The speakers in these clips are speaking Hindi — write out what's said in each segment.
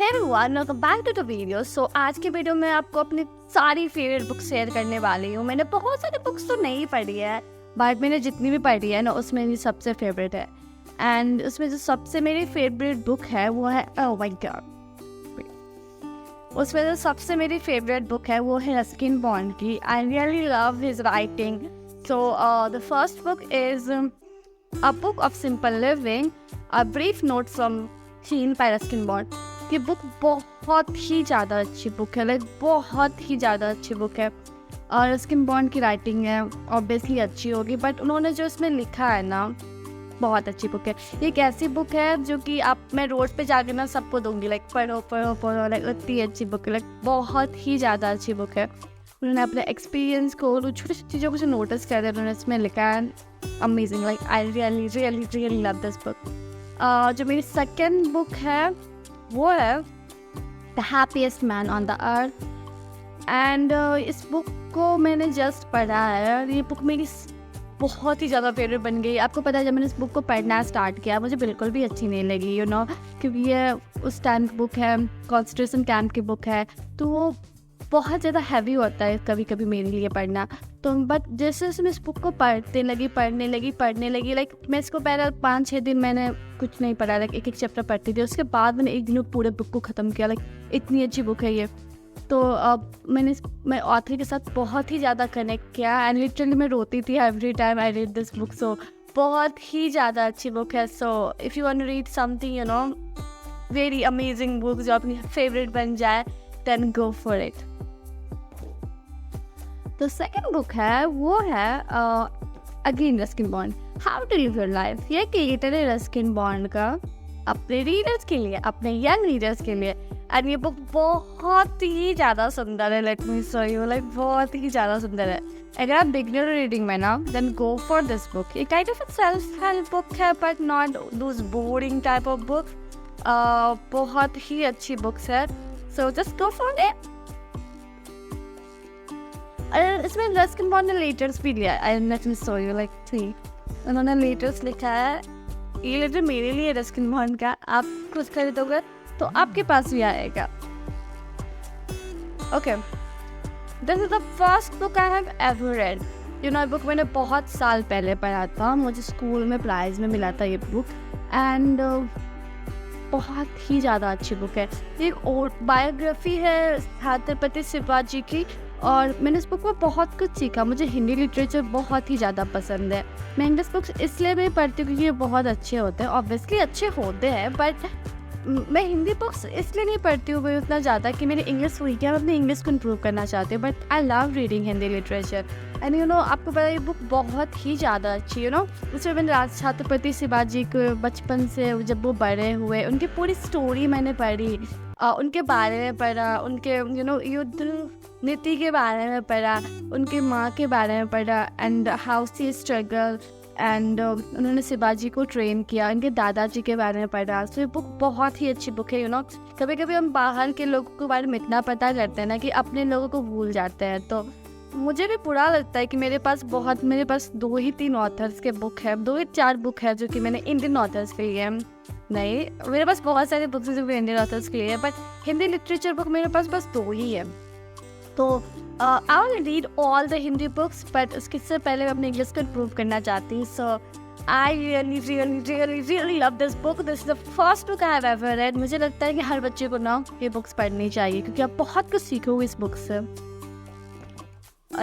Hey everyone, welcome back to the video. So आज के वीडियो में आपको अपनी सारी फेवरेट बुक शेयर करने वाली हूँ. मैंने बहुत सारी बुक्स तो नहीं पढ़ी है, बट मैंने जितनी भी पढ़ी है ना उसमें मेरी सबसे फेवरेट है. एंड उसमें जो सबसे मेरी फेवरेट बुक है वो है उसमें जो सबसे मेरी फेवरेट बुक है वो है रस्किन बॉन्ड की. I really love his writing. So the first book is a book of simple living, a brief note from sheen by Ruskin Bond. ये बुक बहुत ही ज़्यादा अच्छी बुक है, लाइक बहुत ही ज़्यादा अच्छी बुक है. और रस्किन बॉन्ड की राइटिंग है ऑब्वियसली अच्छी होगी, बट उन्होंने जो इसमें लिखा है ना बहुत अच्छी बुक है. ये एक ऐसी बुक है जो कि मैं रोड पे जाके ना सबको दूंगी, लाइक पढ़ो पढ़ो पढ़ो, लाइक इतनी अच्छी बुक है, लाइक बहुत ही ज़्यादा अच्छी बुक है. उन्होंने अपने एक्सपीरियंस को, छोटी छोटी चीज़ों को जो नोटिस कर उन्होंने इसमें लिखा है. Amazing, like I really really really love this book. जो मेरी सेकेंड बुक है वो है the happiest man on the earth. And इस बुक को मैंने जस्ट पढ़ा है और ये बुक मेरी बहुत ही ज़्यादा फेवरेट बन गई. आपको पता है जब मैंने इस बुक को पढ़ना स्टार्ट किया मुझे बिल्कुल भी अच्छी नहीं लगी, यू नो, क्योंकि ये उस टाइम की बुक है, कॉन्सेंट्रेशन कैंप की बुक है, तो वो बहुत ज़्यादा हैवी होता है कभी कभी मेरे लिए पढ़ना. तो बट जैसे जैसे मैं इस बुक को पढ़ने लगी, लाइक मैं इसको पहले 5-6 दिन मैंने कुछ नहीं पढ़ा, लाइक एक चैप्टर पढ़ती थी. उसके बाद मैंने एक दिन पूरे बुक को ख़त्म किया. लाइक इतनी अच्छी बुक है ये. तो अब मैं ऑथर के साथ बहुत ही ज़्यादा कनेक्ट किया एंड लिटरली मैं रोती थी every time I read this book. So बहुत ही ज़्यादा अच्छी बुक है. So if you want to read something, you know, very amazing book जो अपनी फेवरेट बन जाए, देन गो फॉर इट. तो सेकेंड बुक है वो है again Ruskin Bond, how to live your life. ये क्रिएटर है रस्किन बॉन्ड का अपने रीडर्स के लिए, अपने यंग रीडर्स के लिए. एंड ये बुक बहुत ही ज़्यादा सुंदर है. Late me show you, like बहुत ही ज़्यादा सुंदर है. अगर आप बिगनर रीडिंग में ना, then go for this book. ये kind of self help book है but not those boring type of book. बहुत ही अच्छी बुक्स है. So just go for it. इसमें रस्किन बॉन्ड ने लेटर्स भी लिया. I let me show you, like three. उन्होंने लेटर्स लिखा है. ये लेटर मेरे लिए रस्किन बॉन्ड का. आप कुछ खरीदोगे तो आपके पास भी आएगा. Okay, this is the first book I have ever red. You know, book मैंने बहुत साल पहले पढ़ा था, मुझे स्कूल में प्राइज में मिला था ये बुक. एंड बहुत ही ज़्यादा अच्छी बुक है. ये एक बायोग्राफी है छत्रपति शिवाजी की. और मैंने इस बुक में बहुत कुछ सीखा. मुझे हिंदी लिटरेचर बहुत ही ज़्यादा पसंद है. मैं इंग्लिश बुक्स इसलिए भी पढ़ती हूँ क्योंकि ये बहुत अच्छे होते हैं. ऑब्वियसली अच्छे होते हैं, बट मैं हिंदी बुक्स इसलिए नहीं पढ़ती हूँ भाई उतना ज़्यादा कि मेरी इंग्लिश वीक है, मैं अपनी इंग्लिश को इम्प्रूव करना चाहती हूँ. But I love reading Hindi literature. And you know, आपको पता है ये बुक बहुत ही ज़्यादा अच्छी, यू नो. उसमें मैंने छत्रपति शिवाजी को बचपन से जब वो बड़े हुए उनकी पूरी स्टोरी मैंने पढ़ी, उनके बारे में पढ़ा, उनके यू नो युद्ध नीति के बारे में पढ़ा, उनकी माँ के बारे में पढ़ा, and how she struggle. And उन्होंने शिवाजी को ट्रेन किया, उनके दादाजी के बारे में पढ़ा. सो ये बुक बहुत ही अच्छी बुक है. यू नो, कभी कभी हम बाहर के लोगों के बारे में इतना पता करते हैं ना कि अपने लोगों को भूल जाते हैं. तो मुझे भी बुरा लगता है कि मेरे पास 2-3 ऑथर्स के बुक है, 2-4 बुक है जो कि मैंने इंडियन ऑथर्स के लिए, नहीं, मेरे पास बहुत सारे बुक्स हैं जो इंडियन ऑथर्स के लिए है, बट हिंदी लिटरेचर बुक मेरे पास बस 2 ही है. तो I will read all the Hindi books, but उससे पहले मैं अपने इंग्लिश को इम्प्रूव करना चाहती हूँ. So I really really really really love this book. This is the first book I have ever read. मुझे लगता है कि हर बच्चे को ना ये बुक्स पढ़नी चाहिए क्योंकि आप बहुत कुछ सीखोगे इस बुक से.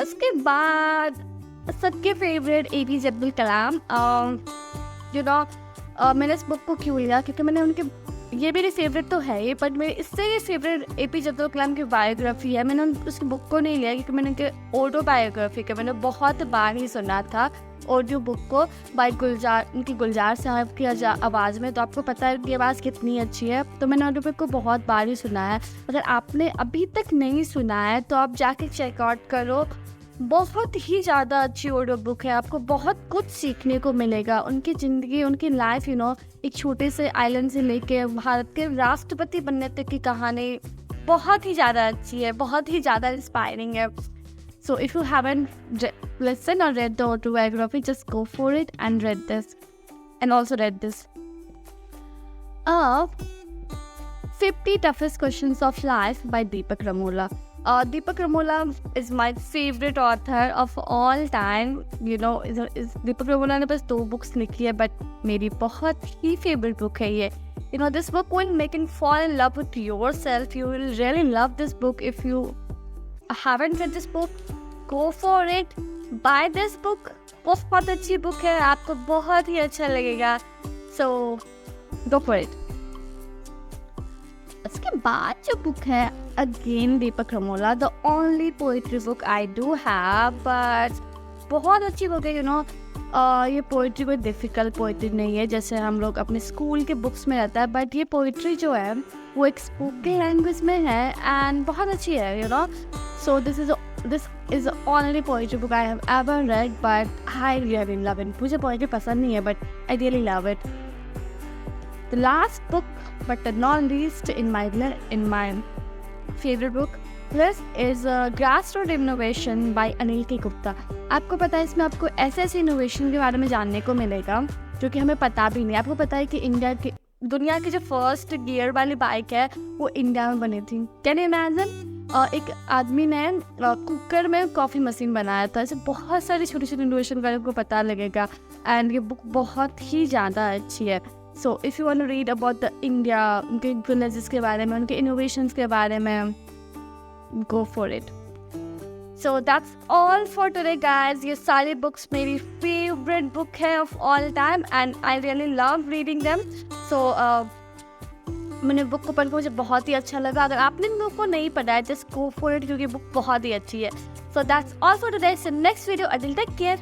उसके बाद सबके favourite APJ Abdul Kalam. You know, मैंने इस बुक को क्यों लिया क्योंकि मैंने उनके, ये मेरी फेवरेट तो है ये, बट मेरे इससे ये फेवरेट APJ अब्दुल कलाम की बायोग्राफी है. मैंने उसकी बुक को नहीं लिया क्योंकि मैंने उनके ऑटोबायोग्राफी का मैंने बहुत बार ही सुना था ऑडियो बुक को बाय गुलजार साहब की आवाज़ में. तो आपको पता है उनकी आवाज़ कितनी अच्छी है. तो मैंने ऑडियो बुक को बहुत बार ही सुना है. अगर आपने अभी तक नहीं सुना है तो आप जाके चेकआउट करो. बहुत ही ज़्यादा अच्छी ऑडियो बुक है. आपको बहुत कुछ सीखने को मिलेगा. उनकी ज़िंदगी, उनकी लाइफ, यू नो, एक छोटे से आइलैंड से लेके भारत के राष्ट्रपति बनने तक की कहानी बहुत ही ज़्यादा अच्छी है, बहुत ही ज़्यादा इंस्पायरिंग है. So if you haven't listen or read the autobiography, just go for it and read this. 50 Toughest Questions of Life by Deepak Ramola. Deepak Ramola is my favorite author of all time. You know, Deepak Ramola ने बस 2 books लिखी है, but मेरी बहुत ही favorite book है ये. You know, this book will make you fall in love with yourself. You will really love this book. If you haven't read this book, go for it. Buy this book. बहुत अच्छी book है, आपको बहुत ही अच्छा लगेगा. So, go for it. उसके बाद जो बुक है again Deepak Ramola, the only poetry book I do have, but बहुत अच्छी बुक है. यू नो, ये पोइट्री कोई डिफ़िकल्ट पोइट्री नहीं है जैसे हम लोग अपने स्कूल के बुक्स में रहता है, बट ये पोइट्री जो है वो एक स्पोकन लैंग्वेज में है एंड बहुत अच्छी है. You know, so this is the only poetry book I have ever red, but I really love it. मुझे पोइट्री पसंद नहीं है, but I really love it. The last book, but not least in my favorite book list is Grassroot Innovation by Anil K. Gupta. आपको पता है इसमें आपको ऐसे इनोवेशन के बारे में जानने को मिलेगा जो कि हमें पता भी नहीं. आपको पता है कि दुनिया की जो फर्स्ट गियर वाली बाइक है वो इंडिया में बनी थी. Can you imagine? एक आदमी ने कुकर में कॉफ़ी मशीन बनाया था. ऐसे बहुत सारी छोटी छोटी इनोवेशन का आपको पता लगेगा एंड ये बुक बहुत ही ज़्यादा अच्छी है. So if you want to read about the India, उनके villages के बारे में, उनके innovations के बारे में, go for it. So that's all for today guys. ये सारी books मेरी favorite book है of all time and I really love reading them. So मैंने बुक को पढ़ के मुझे बहुत ही अच्छा लगा. अगर आपने इन बुक को नहीं पढ़ा है just go for it क्योंकि बुक बहुत ही अच्छी है. So that's all for today. So next video, until take care.